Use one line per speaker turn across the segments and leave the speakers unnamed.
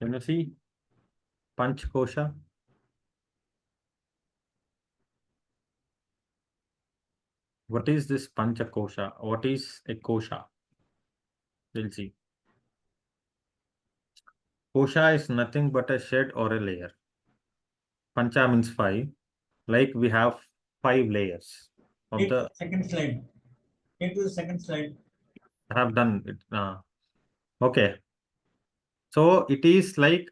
Can you see Panch Kosha? What is this Pancha Kosha? What is a Kosha? We'll see. Kosha is nothing but a shed or a layer. Pancha means 5. Like we have 5 layers of
Take
the.
second slide. Take to the second slide.
I have done it. Okay. So it is like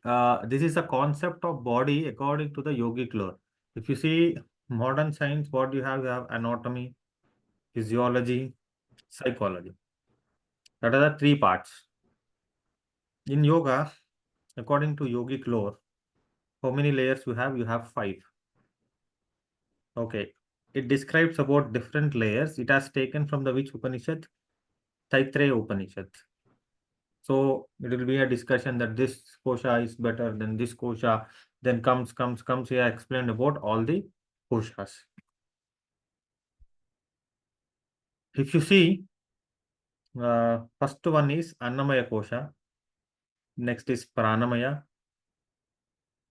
this is a concept of body according to the yogic lore. If you see modern science, what do you have? You have anatomy, physiology, psychology. That are the 3 parts. In yoga, according to yogic lore, how many layers you have? You have 5. Okay. It describes about different layers. It has taken from the which Upanishad? Taittiriya Upanishad. So it will be a discussion that this kosha is better than this kosha. Then comes here explained about all the koshas. If you see, first one is Annamaya kosha. Next is Pranamaya.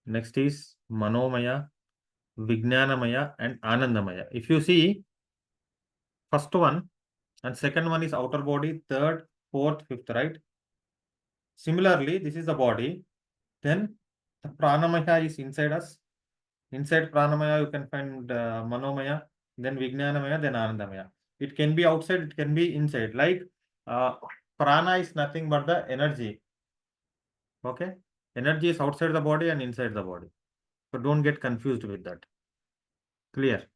Next is Manomaya, Vijnanamaya, and Anandamaya. If you see, first one and second one is outer body, third, fourth, fifth, right? Similarly, this is the body. Then the Pranamaya is inside us. Inside Pranamaya, you can find Manomaya, then Vijnanamaya, then Anandamaya. It can be outside, it can be inside. Like Prana is nothing but the energy. Okay? Energy is outside the body and inside the body. So don't get confused with that. Clear?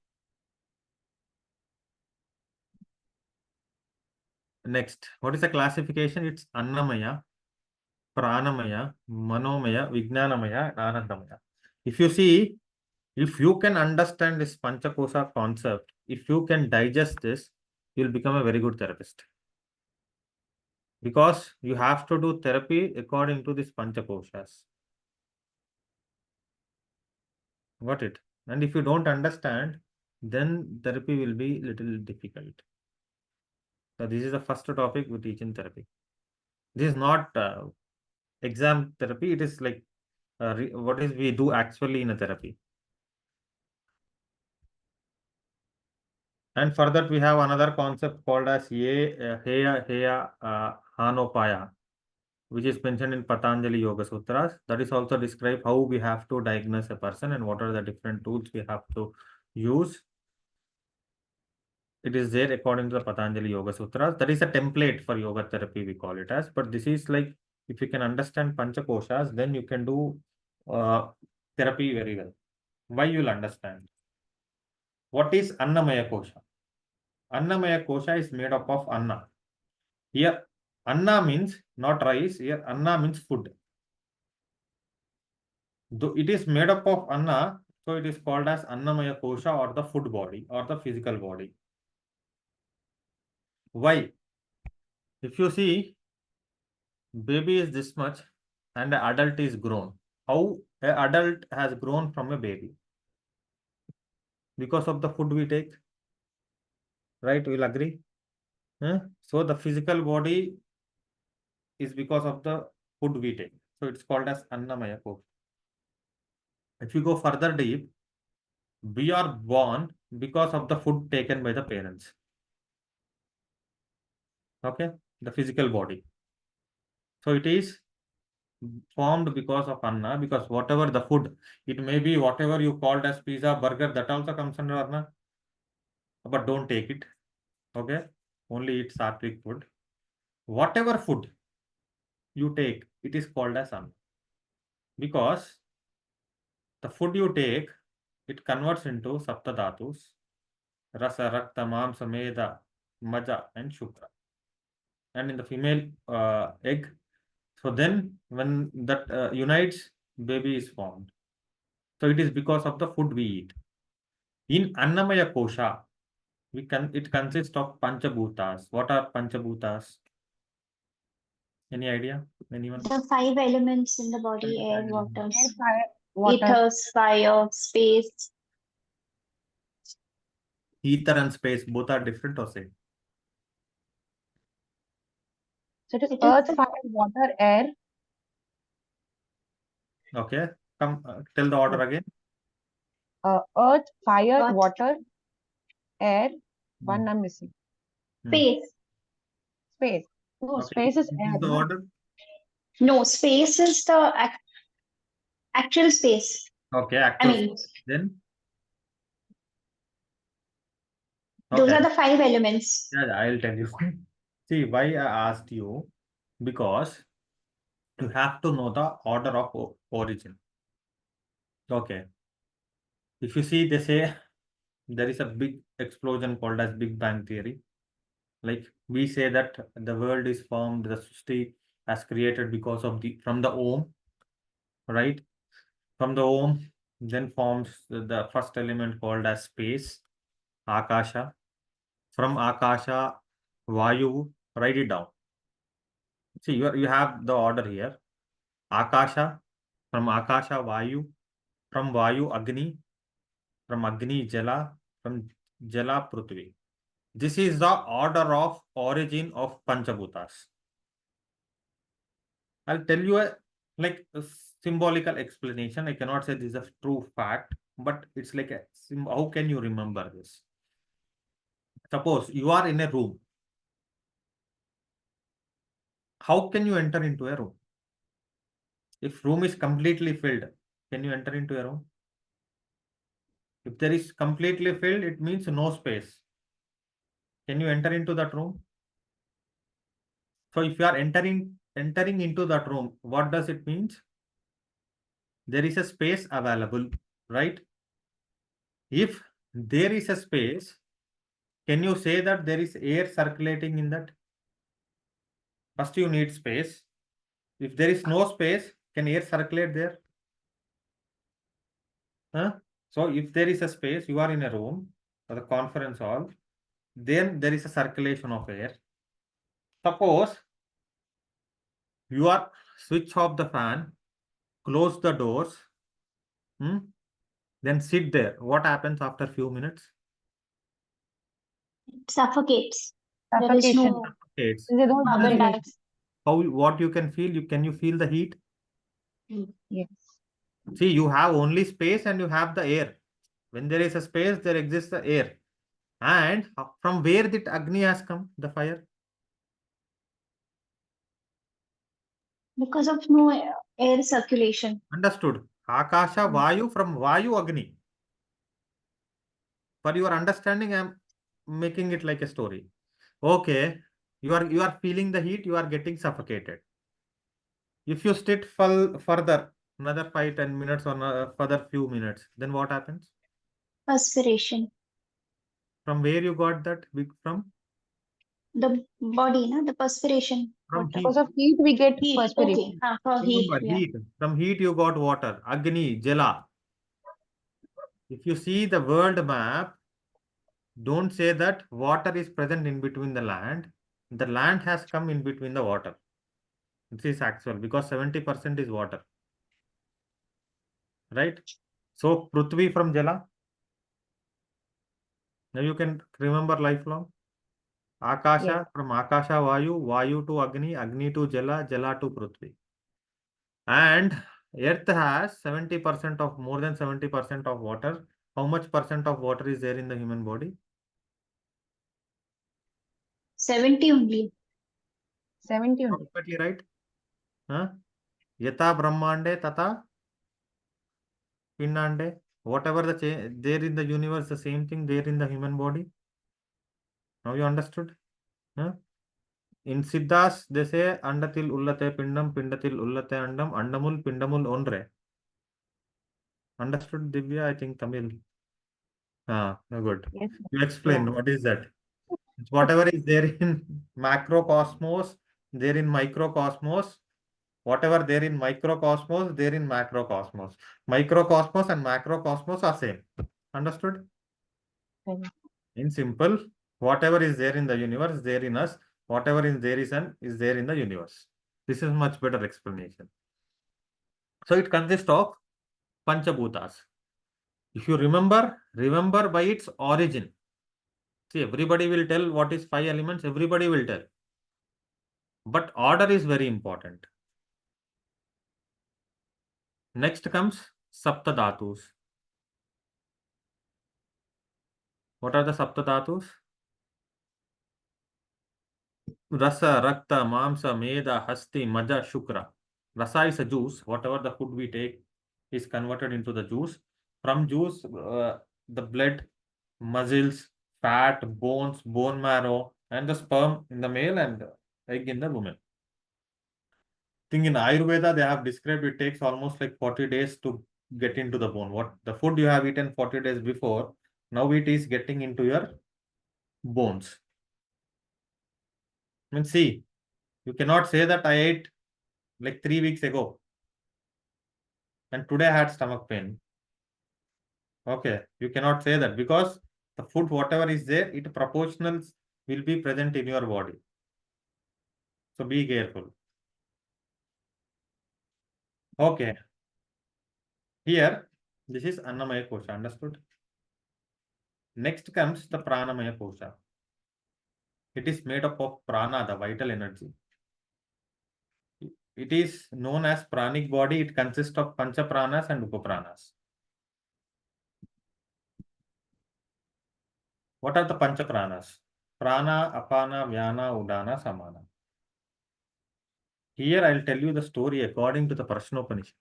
Next, what is the classification? It's Annamaya, Pranamaya, Manomaya, Vijnanamaya, and Anandamaya. If you see, if you can understand this Panchakosa concept, if you can digest this, you'll become a very good therapist. Because you have to do therapy according to this Panchakoshas. Got it? And if you don't understand, then therapy will be little difficult. So this is the first topic we teach in therapy. This is not exam therapy. It is like what is we do actually in a therapy. And for that we have another concept called as Heya Hanopaya, which is mentioned in Patanjali Yoga Sutras. That is also describe how we have to diagnose a person and what are the different tools we have to use. It is there according to the Patanjali Yoga Sutras. That is a template for yoga therapy, we call it as. But this is like, if you can understand Panchakoshas, then you can do therapy very well. Why you will understand? What is Annamaya Kosha? Annamaya Kosha is made up of Anna. Here, Anna means not rice. Here, Anna means food. Though it is made up of Anna, so it is called as Annamaya Kosha or the food body or the physical body. Why? If you see, baby is this much and an adult is grown. How an adult has grown from a baby? Because of the food we take. Right? We'll agree? So the physical body is because of the food we take. So it's called as Annamaya Kosha. If you go further deep, we are born because of the food taken by the parents. Okay? The physical body. So it is formed because of Anna, because whatever the food, it may be whatever you called as pizza, burger, that also comes under Anna. But don't take it. Okay? Only eat sattvic food. Whatever food you take, it is called as Anna. Because the food you take, it converts into Saptadhatus, Rasa, Rakta, Mamsa, Meda, Maja, and Shukra. And in the female egg, so then when that unites, baby is formed. So it is because of the food we eat. In Annamaya Kosha, it consists of Panchabhutas. What are Panchabhutas? Any idea? Anyone?
The 5 elements in the body: air, water,
Water.
ethers, fire, space.
Ether and space, both are different or same?
So it is
It is
earth,
the
fire, water, air.
Okay. Come, tell the order again.
Earth, fire,
Earth.
water, air. One
Hmm.
I'm missing.
Space.
Space. No,
Okay.
space is
This
air.
is the
No?
order.
No, space is the actual space.
Okay.
I
Actual.
mean,
Then.
those
Okay.
are the 5 elements.
Yeah, I'll tell you. See, why I asked you? Because you have to know the order of origin. Okay. If you see, they say there is a big explosion called as Big Bang theory. Like we say that the world is formed, the Srishti has created because of the from the Om, right? From the Om, then forms the first element called as space, Akasha. From Akasha, Vayu, write it down. See, you have the order here. Akasha, from Akasha, Vayu, from Vayu, Agni, from Agni, Jala, from Jala, Prithvi. This is the order of origin of Panchabhutas. I'll tell you a symbolical explanation. I cannot say this is a true fact, but it's like how can you remember this? Suppose you are in a room. How can you enter into a room? If room is completely filled, can you enter into a room? If there is completely filled, it means no space. Can you enter into that room? So if you are entering into that room, what does it means? There is a space available, right? If there is a space, can you say that there is air circulating in that? First, you need space. If there is no space, can air circulate there? Huh? So, if there is a space, you are in a room or the conference hall, then there is a circulation of air. Suppose you are switch off the fan, close the doors, then sit there. What happens after few minutes?
It suffocates. There is
Suffocation.
no
It's
There's no
carbon
ventilation.
dioxide.
how what you can feel. Can you feel the heat?
Yes.
See, you have only space and you have the air. When there is a space, there exists the air. And from where did Agni has come, the fire?
Because of no air circulation.
Understood. Akasha, Vayu, from Vayu, Agni. For your understanding, I am making it like a story. Okay, you are feeling the heat, you are getting suffocated. If you sit further, another 5-10 minutes or further few minutes, then what happens?
Perspiration.
From where you got that big from?
The body, no? The perspiration.
From
Water.
heat.
Because of heat, we get
Heat.
perspiration.
Okay. For heat.
Remember,
Yeah.
heat. From heat you got water, Agni, Jala. If you see the world map, don't say that water is present in between the land. The land has come in between the water. This is actual because 70% is water. Right? So Prithvi from Jala. Now you can remember lifelong.
Yes.
Akasha from Akasha Vayu, Vayu to Agni, Agni to Jala, Jala to Prithvi. And Earth has 70% of more than 70% of water. How much percent of water is there in the human body?
70 only.
70 only.
Perfectly right. Huh? Yata Brahmande Tata Pindande. Whatever there in the universe, the same thing there in the human body. Now you understood? Huh? In Siddhas, they say Andatil Ullate Pindam, Pindatil Ullate Andam, Andamul Pindamul Onre. Understood, Divya? I think Tamil. Ah, good.
Yes.
You
Yeah.
explain what is that? It's whatever is there in macrocosmos, there in microcosmos, whatever there in microcosmos, there in macrocosmos. Microcosmos and macrocosmos are same. Understood?
Okay.
In simple, whatever is there in the universe, there in us, whatever is there is there in the universe. This is much better explanation. So it consists of Panchabhutas. If you remember by its origin. See, everybody will tell what is 5 elements, everybody will tell. But order is very important. Next comes Sapta Dhatus. What are the Sapta Dhatus? Rasa, Rakta, Mamsa, Meda, Hasti, Maja, Shukra. Rasa is a juice. Whatever the food we take is converted into the juice. From juice, the blood, muscles, fat, bones, bone marrow, and the sperm in the male and egg in the woman. Think in Ayurveda, they have described it takes almost like 40 days to get into the bone. What the food you have eaten 40 days before, now it is getting into your bones. I mean, see, you cannot say that I ate like 3 weeks ago and today I had stomach pain. Okay, you cannot say that because the food, whatever is there, it proportional will be present in your body. So be careful. Okay, here this is Annamaya Kosha, understood? Next comes the Pranamaya Kosha. It is made up of prana, the vital energy. It is known as pranic body. It consists of pancha pranas and upapranas. What are the pancha pranas? Prana, apana, vyana, udana, samana. Here I'll tell you the story according to the Prashnopanishad.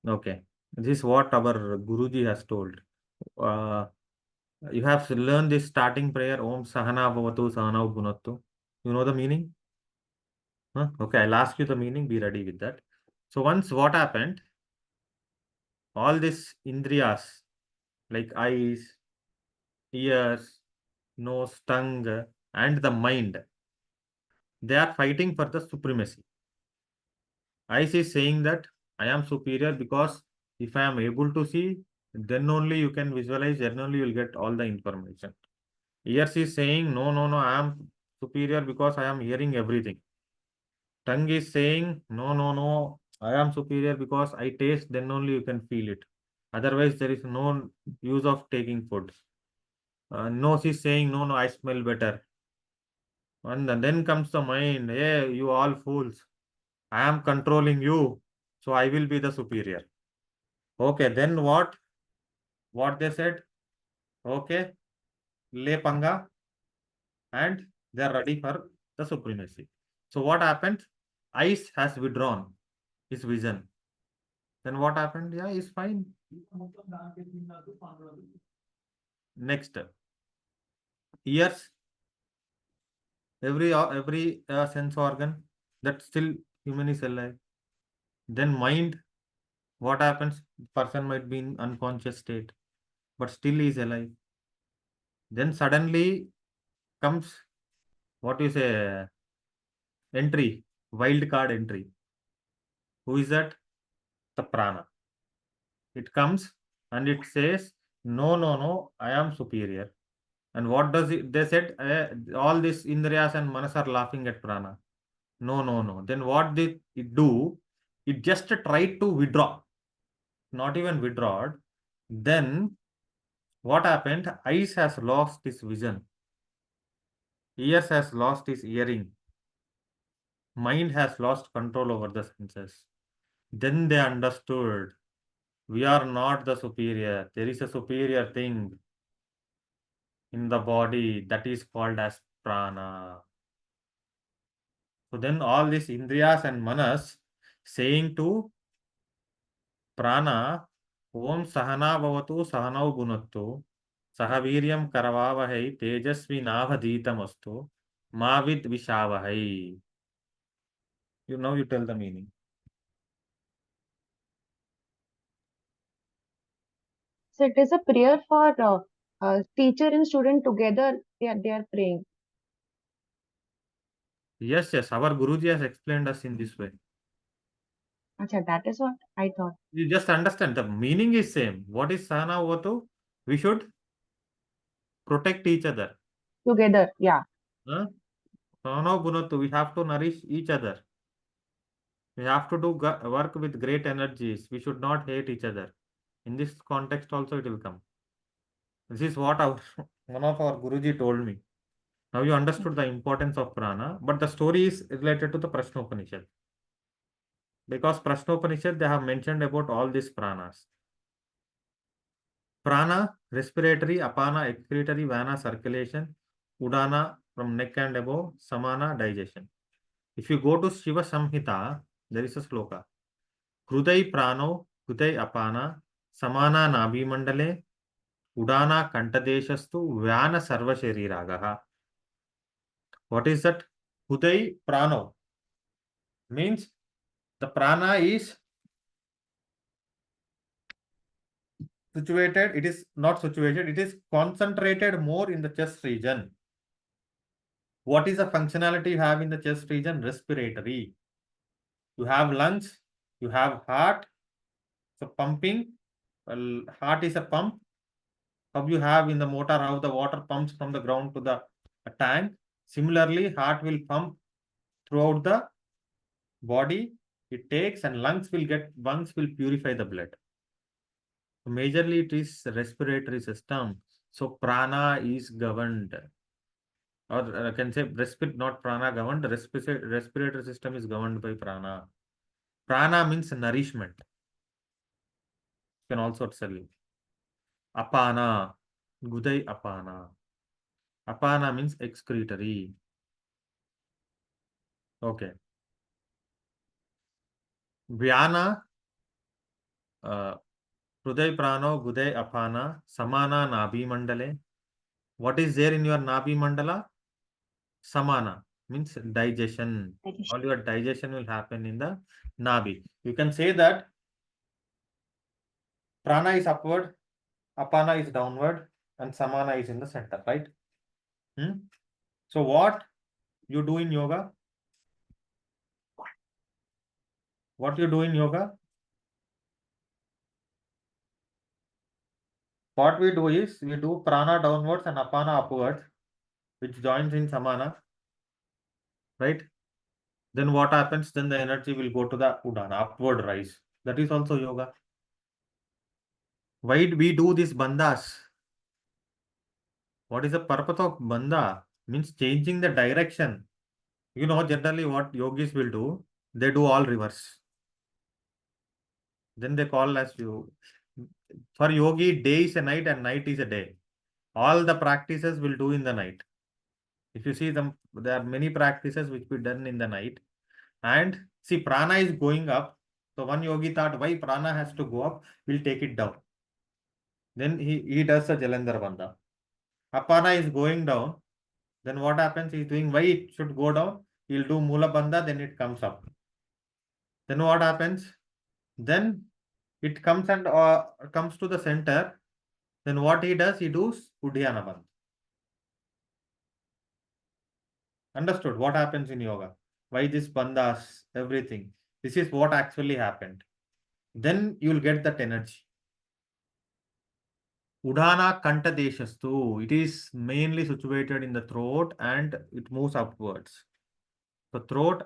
Okay, this is what our Guruji has told. You have to learn this starting prayer, Om Sahana Bhavatu Sahana Bhunattu. You know the meaning? Huh? Okay, I'll ask you the meaning. Be ready with that. So once what happened, all these indriyas like eyes, ears, nose, tongue, and the mind, they are fighting for the supremacy. Eyes is saying that I am superior because if I am able to see, then only you can visualize, then only you will get all the information. Ears is saying, no, no, no, I am superior because I am hearing everything. Tongue is saying, no, no, no, I am superior because I taste, then only you can feel it. Otherwise, there is no use of taking food. Nose is saying, no, no, I smell better. And then comes the mind, hey, you all fools. I am controlling you, so I will be the superior. Okay, then what? What they said? Okay, le panga, and they are ready for the supremacy. So what happened? Ice has withdrawn his vision. Then what happened? Yeah, he's fine. Next, ears, every sense organ that still human is alive. Then mind, what happens? Person might be in unconscious state, but still is alive. Then suddenly comes what you say entry, wild card entry. Who is that? The prana. It comes and it says, no, no, no, I am superior. And what does it? They said all these indriyas and manas are laughing at prana. No, no, no. Then what did it do? It just tried to withdraw, not even withdraw. Then what happened? Eyes has lost its vision. Ears has lost its hearing. Mind has lost control over the senses. Then they understood we are not the superior. There is a superior thing in the body that is called as prana. So then all these indriyas and manas saying to prana, Om Sahana Bhavatu Sahanau Bhunattu Sahaviryam Karavavahai Tejasvi Navaditamastu Mavid Vishavahai. You know, you tell the meaning.
So it is a prayer for teacher and student together. They are praying.
Yes, yes, our Guruji has explained us in this way.
Acha, that is what I thought.
You just understand the meaning is same. What is Sahana Bhavatu? We should protect each other.
Together, yeah.
Huh? Sahana Bhunattu, we have to nourish each other. We have to do work with great energies. We should not hate each other. In this context also it will come. This is what our one of our Guruji told me. Now you understood the importance of prana, but the story is related to the Prashnopanishad. Because Prashnopanishad, they have mentioned about all these pranas. Prana, respiratory, apana, excretory, vana, circulation, udana from neck and above, samana, digestion. If you go to Shiva Samhita, there is a sloka. Hrudai prano, hrudai apana, samana nabhi mandale, udana kantadeshastu, vyana sarva shariragaha. What is that? Hrudai prano means the prana is situated, it is not situated, it is concentrated more in the chest region. What is the functionality you have in the chest region? Respiratory. You have lungs, you have heart, so pumping, heart is a pump. How you have in the motor, how the water pumps from the ground to the tank. Similarly, heart will pump throughout the body. It takes and lungs will purify the blood. So majorly it is respiratory system. So prana is governed, or I can say not prana governed, respiratory system is governed by prana. Prana means nourishment. You can also tell. Apana, gudai apana. Apana means excretory. Okay. Vyana, Hruday prano, gudai apana, samana nabhi mandale. What is there in your nabhi mandala? Samana means digestion. All your digestion will happen in the nabhi. You can say that prana is upward, apana is downward, and samana is in the center, right? So what you do in yoga? What you do in yoga? What we do is we do prana downwards and apana upwards, which joins in samana, right? Then what happens? Then the energy will go to the udana, upward rise. That is also yoga. Why do we do this bandhas? What is the purpose of bandha? Means changing the direction. You know, generally what yogis will do, they do all reverse. Then they call as you. For yogi, day is a night and night is a day. All the practices will do in the night. If you see them, there are many practices which be done in the night. And see, prana is going up. So one yogi thought, why prana has to go up? We'll take it down. Then he does a Jalandhar Bandha. Apana is going down. Then what happens? He's doing why it should go down. He'll do Mula Bandha, then it comes up. Then what happens? Then it comes and comes to the center. Then what he does? He does Udhyana Bandha. Understood what happens in yoga? Why this bandhas, everything. This is what actually happened. Then you'll get that energy. Udhana Kanta Deshastu. It is mainly situated in the throat and it moves upwards. The throat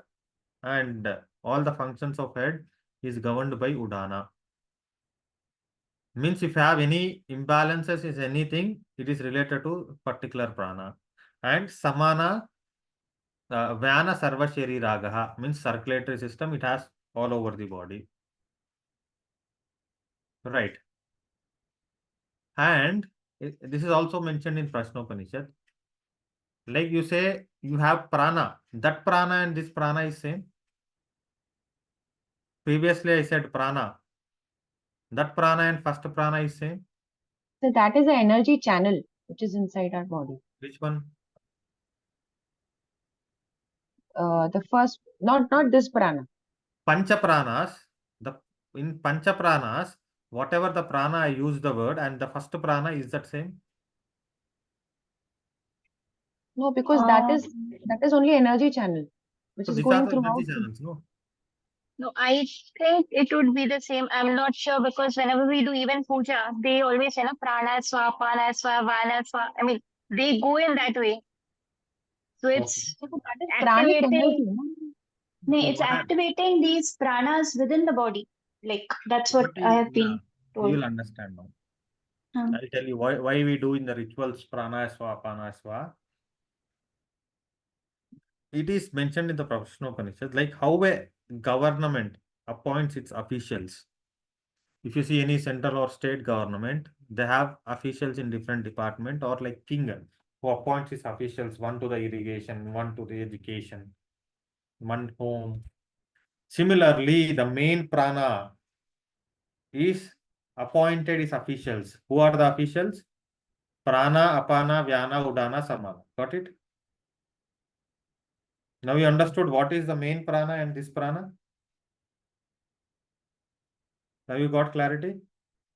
and all the functions of head is governed by Udana. Means if you have any imbalances is anything, it is related to particular prana. And Samana, Vyana Sarva Shariragaha means circulatory system, it has all over the body. Right. And this is also mentioned in Prashnopanishad. Like you say, you have prana. That prana and this prana is same. Previously I said prana. That prana and first prana is same.
So that is the energy channel which is inside our body.
Which one?
The first, not this prana.
Pancha pranas. In Pancha pranas, whatever the prana I use the word and the first prana is that same.
No, because that is only energy channel which
So
is
these are
going
the energy
throughout.
channels, no?
No, I think it would be the same. I'm not sure because whenever we do even puja, they always say na prana swa, pana swa, vana swa. I mean, they go in that way. So
Okay.
it's
So that is pranic energy.
activating.
No?
No,
So
it's
what I,
activating these pranas within the body. Like that's what I have
yeah,
been told.
you'll understand now.
Um,
I'll tell you why we do in the rituals prana swa, pana swa. It is mentioned in the Prashnopanishad, like how a government, appoints its officials. If you see any central or state government, they have officials in different department, or like king who appoints his officials, one to the irrigation, one to the education, one home. Similarly, the main prana is appointed his officials. Who are the officials? Prana, apana, vyana, udana, samana. Got it? Now you understood what is the main prana and this prana? Now you got clarity?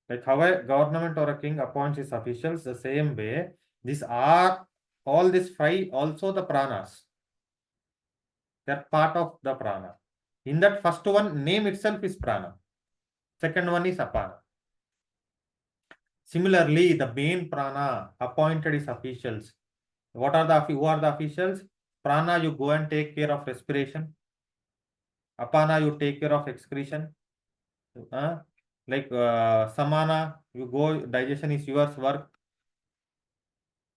Like how a government or a king appoints his officials, the same way, these are all these five also the pranas. They are part of the prana. In that first one, name itself is prana. Second one is apana. Similarly, the main prana appointed his officials. Who are the officials? Prana, you go and take care of respiration. Apana, you take care of excretion. Uh, samana, you go, digestion is yours work.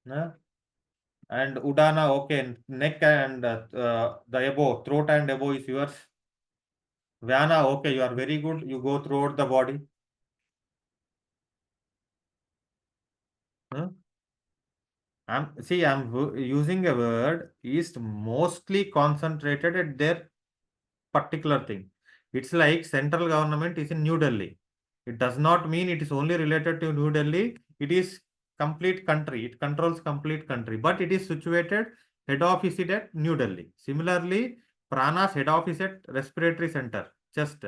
And udana, okay, neck and the above, throat and above is yours. Vyana, okay, you are very good, you go throughout the body. I'm using a word is mostly concentrated at their particular thing. It's like central government is in New Delhi. It does not mean it is only related to New Delhi. It is complete country. It controls complete country, but it is situated, head office is at New Delhi. Similarly, Prana's head office at respiratory center, chest,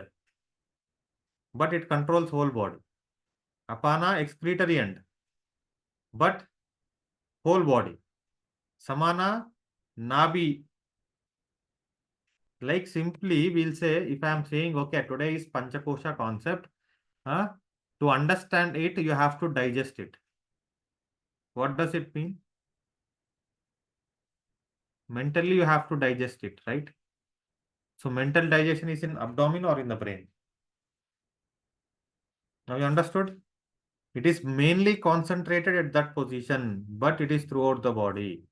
but it controls whole body. Apana excretory end, but whole body. Samana nabi. Like simply we'll say, if I am saying, okay, today is Panchakosha concept, to understand it, you have to digest it. What does it mean? Mentally, you have to digest it, right? So mental digestion is in abdomen or in the brain. Now you understood? It is mainly concentrated at that position, but it is throughout the body.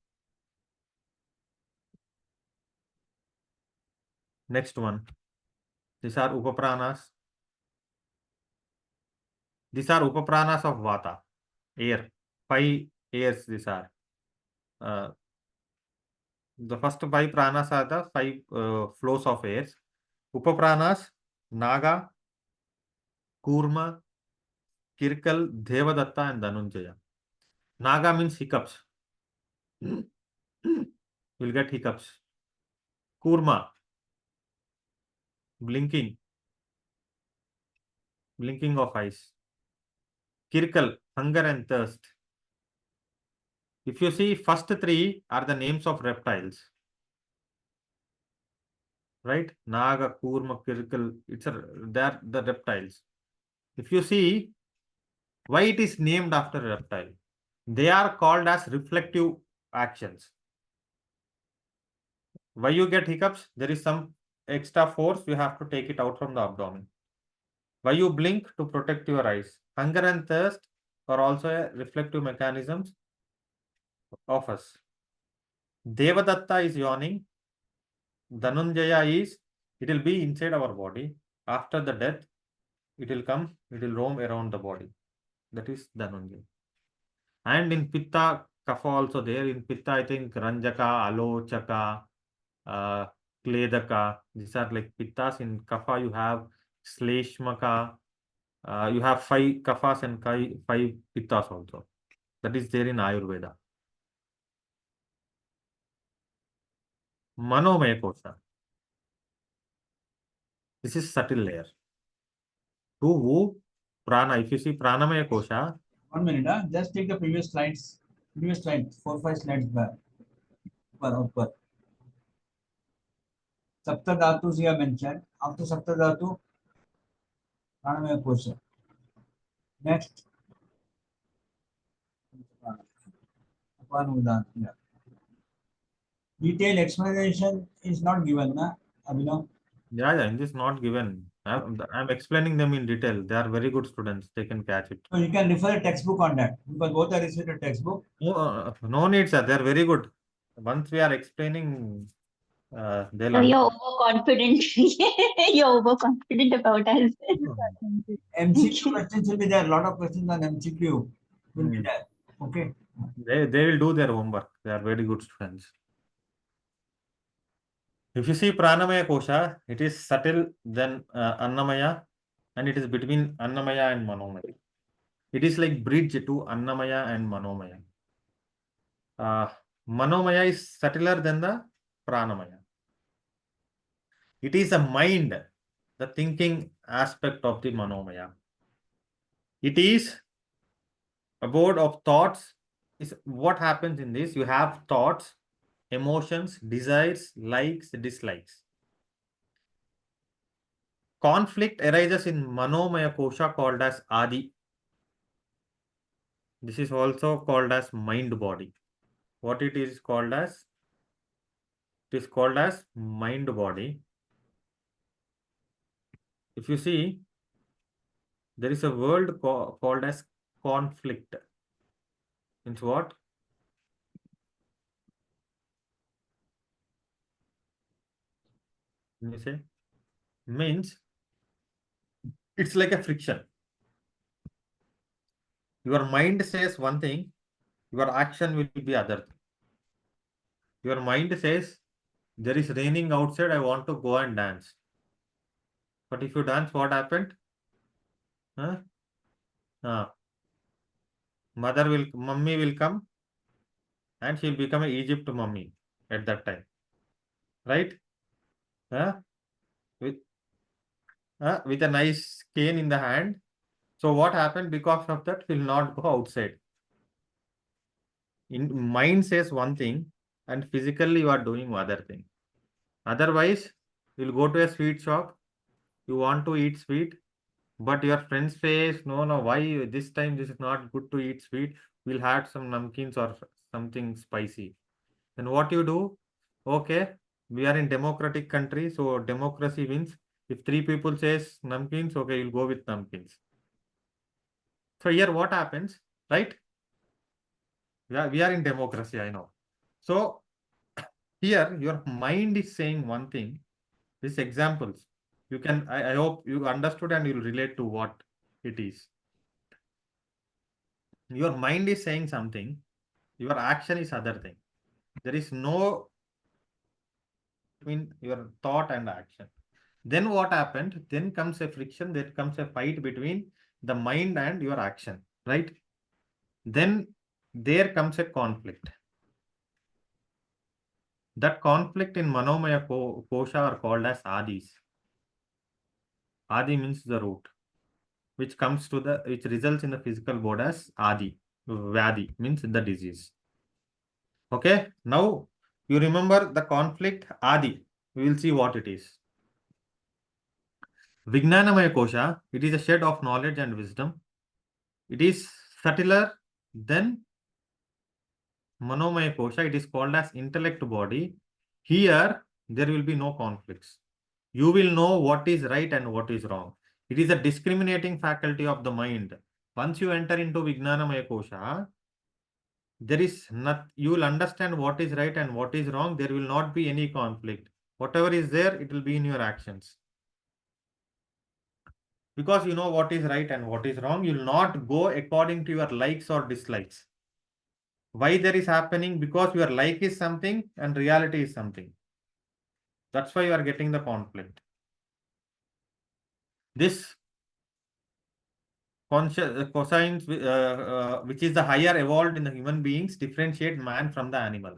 Next one. These are upapranas. These are upapranas of vata, air. 5 airs these are. The first 5 pranas are the 5 flows of airs. Upapranas, Naga, Kurma, Kirkal, Devadatta and Dhanunjaya. Naga means hiccups. You'll get hiccups. Kurma, blinking. Blinking of eyes. Kirkal, hunger and thirst. If you see, first 3 are the names of reptiles. Right? Naga, Kurma, Kirkal, they're the reptiles. If you see, why it is named after a reptile? They are called as reflective actions. Why you get hiccups? There is some extra force, you have to take it out from the abdomen. Why you blink? To protect your eyes. Hunger and thirst are also reflective mechanisms of us. Devadatta is yawning. Dhanunjaya is, it will be inside our body. After the death, it will come, it will roam around the body. That is Dhanunjaya. And in Pitta, Kapha also there. In Pitta, I think Ranjaka, Alochaka, uh, Kledaka. These are like Pittas. In Kapha, you have Shleshmaka. You have 5 Kaphas and 5 Pittas also. That is there in Ayurveda. Manomaya Kosha. This is subtle layer. Who? Prana. If you see Pranamaya Kosha.
1 minute, just take the previous slides. Previous slide, 4-5 slides back. Upper. Sapta Dhatus here mentioned. After Sapta Dhatu, Pranamaya Kosha. Next. Yeah. Detailed explanation is not given, na, Abhinav?
Yeah, in this not given. I'm explaining them in detail. They are very good students. They can catch it.
So you can refer a textbook on that because both are received a textbook.
No need, sir. They are very good. Once we are explaining, they'll
So you're
understand.
overconfident. You're overconfident about us.
MCQ questions will be there. A lot of questions on MCQ will be
Hmm.
there. Okay.
They will do their homework. They are very good students. If you see Pranamaya Kosha, it is subtle than Annamaya, and it is between Annamaya and Manomaya. It is like bridge to Annamaya and Manomaya. Manomaya is subtler than the Pranamaya. It is a mind, the thinking aspect of the Manomaya. It is about of thoughts. Is what happens in this? You have thoughts, emotions, desires, likes, dislikes. Conflict arises in Manomaya Kosha called as Adi. This is also called as mind body. What it is called as? It is called as mind body. If you see, there is a word called as conflict. Means what? Let me say. Means it's like a friction. Your mind says one thing, your action will be other thing. Your mind says, there is raining outside, I want to go and dance. But if you dance, what happened? Huh? Mummy will come and she'll become an Egypt mummy at that time. Right? Huh? With, with a nice cane in the hand. So what happened? Because of that, will not go outside. In mind says one thing and physically you are doing other thing. Otherwise, you'll go to a sweet shop, you want to eat sweet, but your friends says, no, no, why this time this is not good to eat sweet. We'll have some namkeens or something spicy. Then what you do? Okay, we are in democratic country, so democracy wins. If three people says namkeens, okay, you'll go with namkeens. So here what happens, right? We are in democracy, I know. So here your mind is saying one thing. These examples, you can, I hope you understood and you'll relate to what it is. Your mind is saying something, your action is other thing. There is no between your thought and action. Then what happened? Then comes a friction, there comes a fight between the mind and your action, right? Then there comes a conflict. That conflict in Manomaya Kosha are called as Adis. Adi means the root, which results in the physical body as Adi. Vyadi means the disease. Okay, now you remember the conflict Adi. We will see what it is. Vijnanamaya Kosha, it is a shed of knowledge and wisdom. It is subtler than Manomaya Kosha. It is called as intellect body. Here, there will be no conflicts. You will know what is right and what is wrong. It is a discriminating faculty of the mind. Once you enter into Vijnanamaya Kosha, there is not, you will understand what is right and what is wrong. There will not be any conflict. Whatever is there, it will be in your actions. Because you know what is right and what is wrong, you will not go according to your likes or dislikes. Why there is happening? Because your like is something and reality is something. That's why you are getting the conflict. This cosines, which is the higher evolved in the human beings, differentiate man from the animal.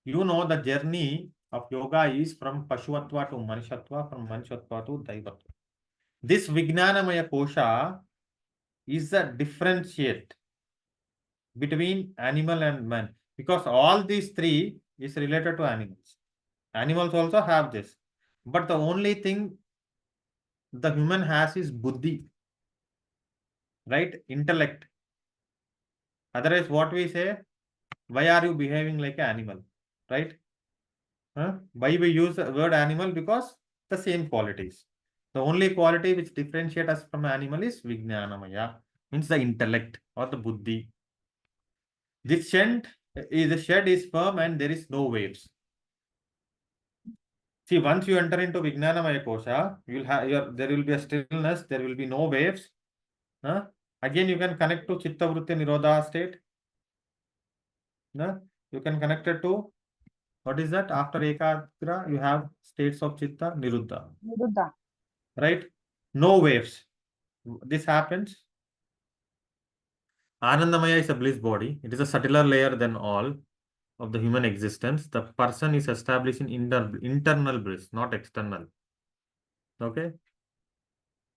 You know the journey of yoga is from Pashuatva to Manishatva, from Manishatva to Daivatva. This Vijnanamaya Kosha is the differentiate between animal and man, because all these three is related to animals. Animals also have this, but the only thing the human has is buddhi, right? Intellect. Otherwise, what we say, why are you behaving like an animal, right? Why we use the word animal? Because the same qualities. The only quality which differentiate us from animal is Vijnanamaya, means the intellect or the buddhi. This shed is firm and there is no waves. See, once you enter into Vijnanamaya Kosha, you will have there will be a stillness, there will be no waves. Huh? Again, you can connect to Chitta Vritti Nirodha state. Huh? You can connect it to, what is that? After Ekagra, you have states of Chitta Niruddha.
Niruddha.
Right? No waves. This happens. Anandamaya is a bliss body. It is a subtler layer than all of the human existence. The person is established in internal bliss, not external. Okay?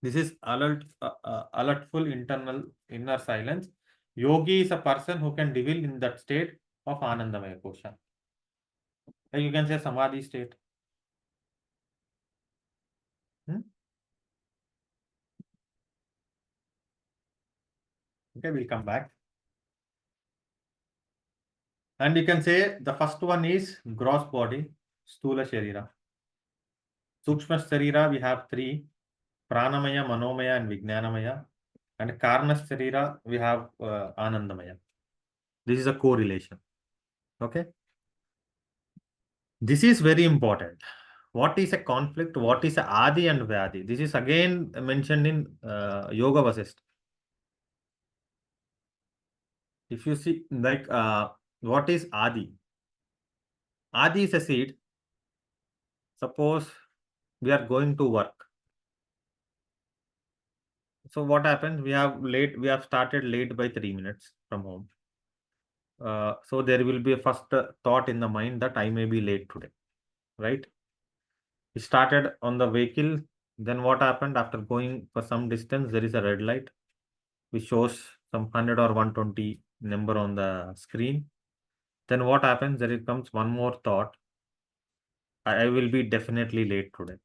This is alertful internal inner silence. Yogi is a person who can dwell in that state of Anandamaya Kosha. Like you can say Samadhi state. Okay, we'll come back. And you can say the first one is gross body, Stula Sharira. Sukshma Sharira, we have three: Pranamaya, Manomaya, and Vijnanamaya. And Karna Sharira, we have Anandamaya. This is a correlation. Okay. This is very important. What is a conflict? What is a Adi and Vyadi? This is again mentioned in Yoga Vasishtha. If you see, like, what is Adi? Adi is a seed. Suppose we are going to work. So what happens? We have started late by 3 minutes from home. So there will be a first thought in the mind that I may be late today, right? We started on the vehicle. Then what happened? After going for some distance, there is a red light which shows some 100 or 120 number on the screen. Then what happens? There comes one more thought. I will be definitely late today,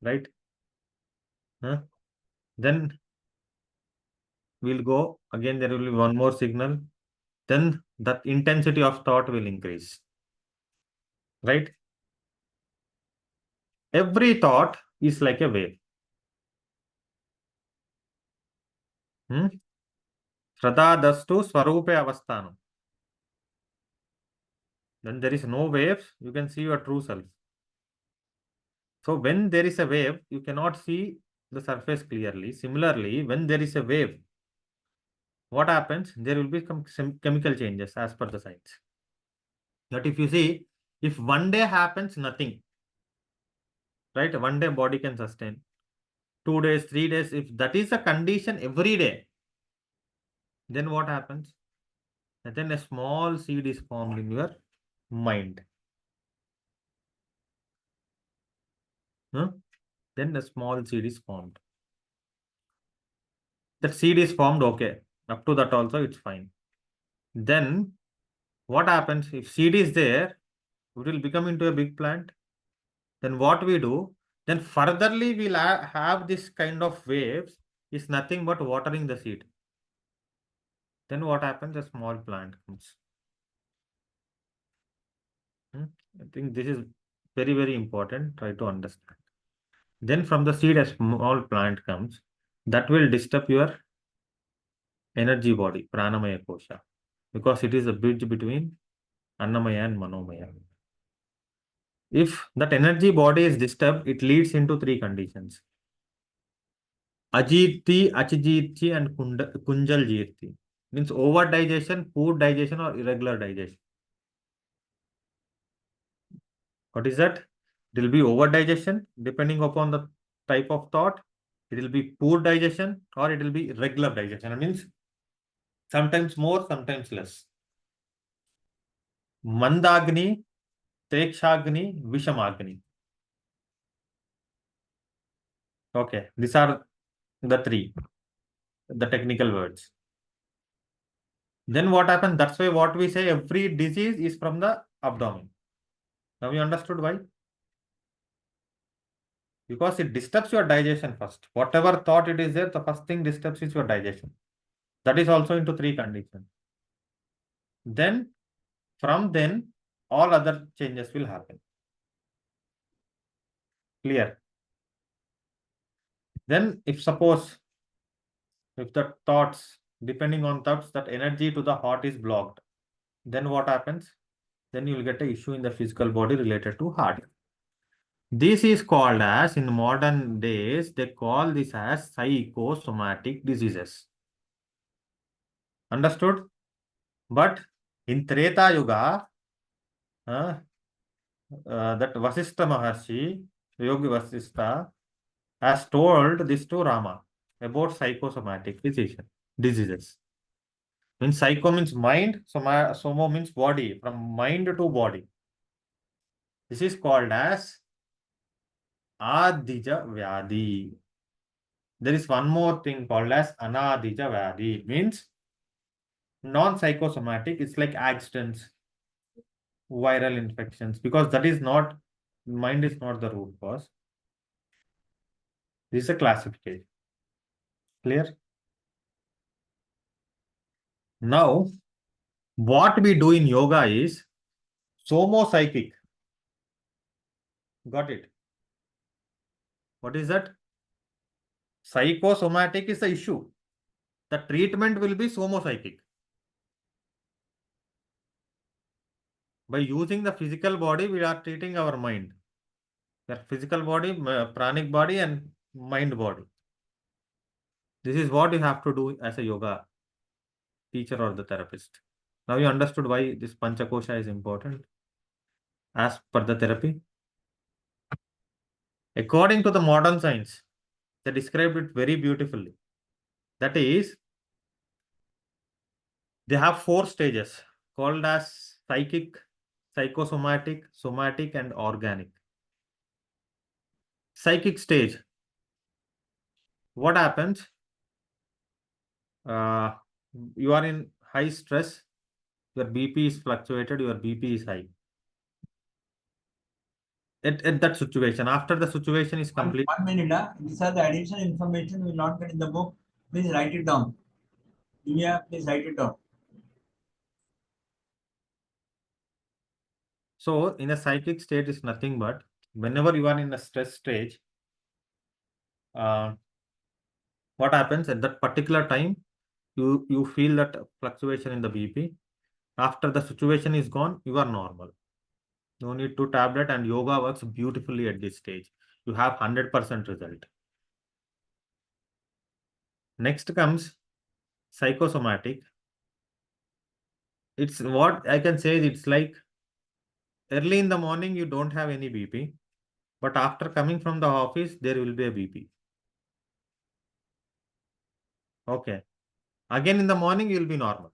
right? Huh? Then we'll go again. There will be one more signal. Then that intensity of thought will increase, right? Every thought is like a wave. Shradadastu Swarupe Avasthanam. Then there is no waves, you can see your true self. So when there is a wave, you cannot see the surface clearly. Similarly, when there is a wave, what happens? There will be some chemical changes as per the science. But if you see, if one day happens, nothing, right? One day body can sustain. 2 days, 3 days, if that is a condition every day, then what happens? And then a small seed is formed in your mind. Then a small seed is formed. That seed is formed, okay. Up to that also, it's fine. Then what happens? If seed is there, it will become into a big plant. Then what we do? Then furtherly, we'll have this kind of waves, is nothing but watering the seed. Then what happens? A small plant comes. I think this is very, very important. Try to understand. Then from the seed, a small plant comes. That will disturb your energy body, Pranamaya Kosha, because it is a bridge between Annamaya and Manomaya. If that energy body is disturbed, it leads into three conditions: Ajirti, Achijirti, and Kunjal Jirti. Means over digestion, poor digestion, or irregular digestion. What is that? It will be over digestion, depending upon the type of thought. It will be poor digestion, or it will be regular digestion. It means sometimes more, sometimes less. Mandagni, Tekshagni, Vishamagni. Okay, these are the three, the technical words. Then what happens? That's why what we say, every disease is from the abdomen. Now you understood why? Because it disturbs your digestion first. Whatever thought it is there, the first thing disturbs is your digestion. That is also into three conditions. Then, from then, all other changes will happen. Clear? Then, if suppose, if the thoughts, depending on thoughts, that energy to the heart is blocked, then what happens? Then you will get an issue in the physical body related to heart. This is called as, in modern days, they call this as psychosomatic diseases. Understood? But in Treta Yuga, uh, that Vasistha Maharshi, Yogi Vasistha, has told this to Rama about psychosomatic diseases. Means psycho means mind, somo means body, from mind to body. This is called as Adija Vyadi. There is one more thing called as Anadija Vyadi. Means non-psychosomatic, it's like accidents, viral infections, because that is not, mind is not the root cause. This is a classification. Clear? Now, what we do in yoga is somo-psychic. Got it? What is that? Psychosomatic is the issue. The treatment will be somo-psychic. By using the physical body, we are treating our mind. The physical body, pranic body, and mind body. This is what you have to do as a yoga teacher or the therapist. Now you understood why this Panchakosha is important as per the therapy. According to the modern science, they described it very beautifully. That is, they have 4 stages called as psychic, psychosomatic, somatic, and organic. Psychic stage. What happens? Uh, you are in high stress, your BP is fluctuated, your BP is high. At that situation, after the situation is complete.
1 minute. These are the additional information we will not get in the book. Please write it down. Divya, please write it down.
So, in a psychic state is nothing but whenever you are in a stress stage, what happens at that particular time, you feel that fluctuation in the BP. After the situation is gone, you are normal. No need to tablet, and yoga works beautifully at this stage. You have 100% result. Next comes psychosomatic. It's what I can say, it's like early in the morning you don't have any BP, but after coming from the office there will be a BP. Okay. Again in the morning you will be normal.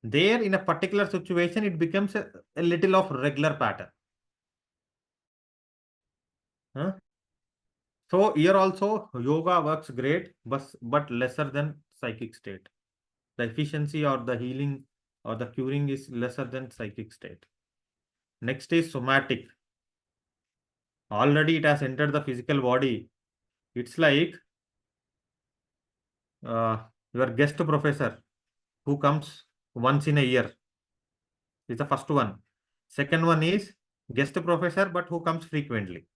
There in a particular situation it becomes a little of regular pattern. Huh? So here also yoga works great, but lesser than psychic state. The efficiency or the healing or the curing is lesser than psychic state. Next is somatic. Already it has entered the physical body. It's like your guest professor who comes once in a year is the first one. Second one is guest professor but who comes frequently.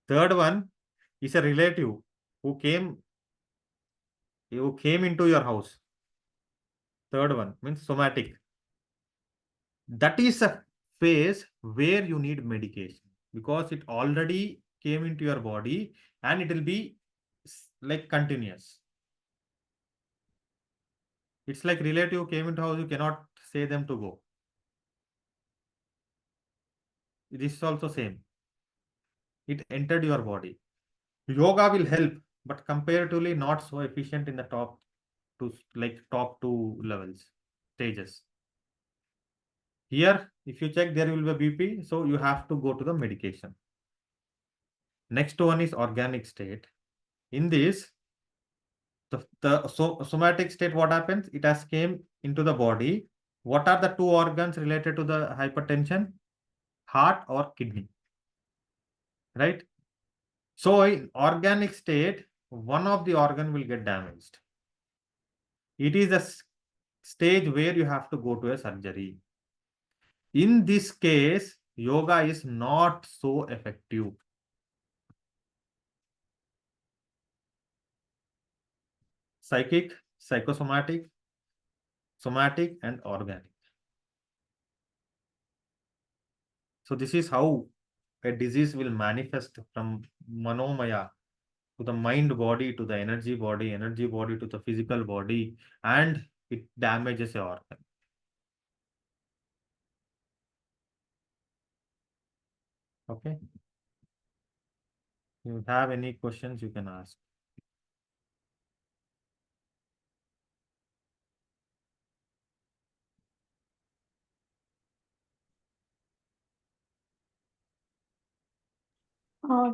Third one is a relative who came into your house. Third one means somatic. That is a phase where you need medication because it already came into your body and it will be like continuous. It's like relative came into house, you cannot say them to go. This is also same. It entered your body. Yoga will help, but comparatively not so efficient in the top two levels, stages. Here, if you check, there will be a BP, so you have to go to the medication. Next one is organic state. In this, somatic state, what happens? It has came into the body. What are the 2 organs related to the hypertension? Heart or kidney, right? So in organic state, one of the organ will get damaged. It is a stage where you have to go to a surgery. In this case, yoga is not so effective. Psychic, psychosomatic, somatic, and organic. So this is how a disease will manifest from manomaya to the mind body to the energy body to the physical body, and it damages your organ. Okay. You have any questions, you can ask.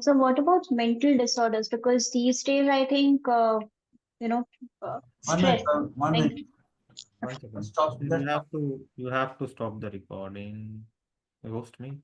So what about mental disorders? Because these days, I think, you know,
One minute,
stress.
sir. One
Like,
minute.
One second.
Stop.
You
Just
have to stop the recording. Ghost me.